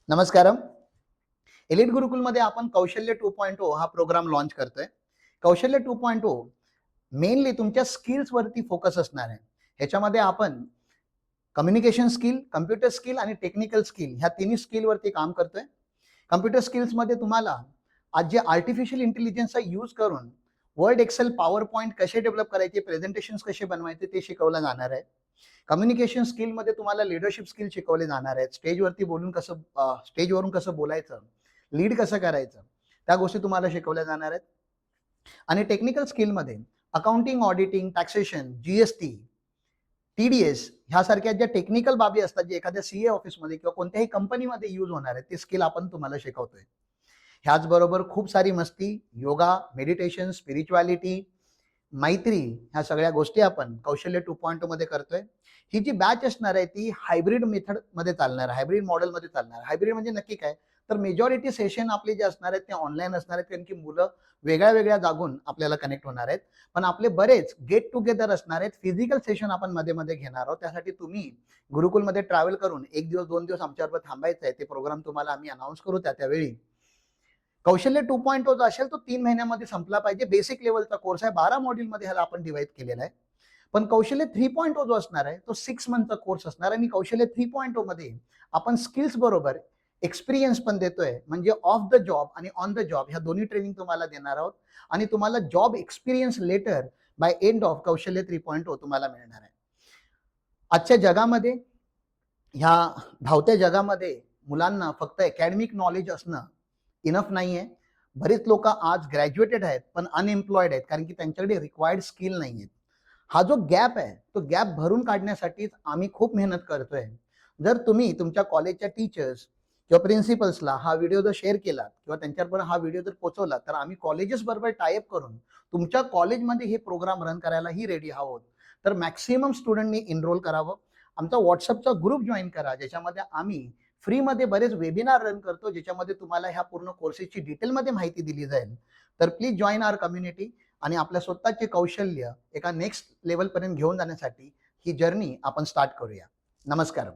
नमस्कारम. Elite गुरुकुलमध्ये आपण कौशल्य 2.0 हा प्रोग्राम लॉन्च करतोय. कौशल्य 2.0 मेनली तुमच्या स्किल्सवरती फोकस असणार आहे. ह्याच्यामध्ये आपण कम्युनिकेशन स्किल, कम्प्युटर स्किल आणि टेक्निकल स्किल ह्या तिन्ही स्किलवरती काम करतोय. कम्प्युटर स्किल्समध्ये तुम्हाला आज जे आर्टिफिशियल इंटेलिजन्सचा यूज करून वर्ड, एक्सेल, पॉवर पॉईंट कसे डेव्हलप करायचे, प्रेझेंटेशन्स कसे बनवायचे ते शिकवलं जाणार आहे. कम्युनिकेशन स्किलमध्ये तुम्हाला लीडरशिप स्किल शिकवले जाणार आहेत. स्टेजवरून कसं बोलायचं, लीड कसं करायचं, त्या गोष्टी तुम्हाला शिकवल्या जाणार आहेत. आणि टेक्निकल स्किलमध्ये accounting, auditing, taxation, GST, TDS ह्यासारख्या ज्या टेक्निकल बाबी असतात, जे एखाद्या सीए ऑफिसमध्ये किंवा कोणत्याही कंपनीमध्ये यूज होणार आहेत, ते स्किल आपण तुम्हाला शिकवतोय. ह्याचबरोबर खूप सारी मस्ती, योगा, मेडिटेशन, स्पिरिच्युअलिटी, मैत्री ह्या सगळ्या गोष्टी आपण कौशल्य 2.0 मध्ये करतोय. ही जी बॅच असणार आहे ती हायब्रिड मेथड मध्ये चालणार आहे, हायब्रिड मॉडेल मध्ये चालणार आहे. हायब्रिड म्हणजे नक्की काय, तर मेजॉरिटी सेशन आपले जे असणार आहेत ते ऑनलाईन असणार आहेत, कारण की मुलं वेगळ्या वेगळ्या जागून आपल्याला कनेक्ट होणार आहेत. पण आपले बरेच गेट टुगेदर असणार आहेत, फिजिकल सेशन आपण मध्ये मध्ये घेणार आहोत. त्यासाठी तुम्ही गुरुकुलमध्ये ट्रॅव्हल करून 1 दिवस 2 दिवस आमच्याबरोबर थांबायचं आहे. ते प्रोग्राम तुम्हाला आम्ही अनाऊन्स करू त्यावेळी. कौशल्य 2.0 जो असेल तो 3 महिन्यामध्ये संपला पाहिजे. बेसिक लेवलचा कोर्स आहे, 12 मॉड्यूलमध्ये ह्याला आपण डिवाइड केलेला आहे. पण कौशल्य 3.0 जो असणार आहे तो 6 मंथचा कोर्स असणार आहे. आणि कौशल्य 3.0 मध्ये आपण स्किल्स बरोबर एक्सपिरियन्स पण देतोय, म्हणजे ऑफ द जॉब आणि ऑन द जॉब ह्या दोन्ही ट्रेनिंग तुम्हाला देणार आहोत. आणि तुम्हाला job experience letter by end of Kaushalya 3.0 तुम्हाला मिळणार आहे. आजच्या जगामध्ये, ह्या धावत्या जगामध्ये मुलांना फक्त अकॅडमिक नॉलेज असणं इनफ नाहीये. बरेच लोक आज ग्रॅज्युएटेड आहेत पण अनएम्प्लॉयड आहेत, कारण की त्यांच्याकडे रिक्वायर्ड स्किल नाही आहेत. हा जो गॅप आहे तो गॅप भरून काढण्यासाठीच आम्ही खूप मेहनत करतोय. जर तुम्ही तुमच्या कॉलेजच्या टीचर्स किंवा प्रिन्सिपल्सला हा व्हिडिओ जर शेअर केला किंवा त्यांच्याबरोबर हा व्हिडिओ जर पोहोचवला, तर आम्ही कॉलेजेस बरोबर टायअप करून तुमच्या कॉलेजमध्ये हे प्रोग्राम रन करायलाही रेडी आहोत. तर मॅक्सिमम स्टुडंटनी एनरोल करावं. आमचा व्हॉट्सअपचा ग्रुप जॉईन करा, ज्याच्यामध्ये आम्ही फ्रीमध्ये बरेच वेबिनार रन करतो, ज्याच्यामध्ये तुम्हाला ह्या पूर्ण कोर्सेसची डिटेलमध्ये माहिती दिली जाईल. तर प्लीज जॉईन आवर कम्युनिटी आणि आपल्या स्वतःचे कौशल्य एका नेक्स्ट लेवलपर्यंत घेऊन जाण्यासाठी ही जर्नी आपण स्टार्ट करूया. नमस्कार.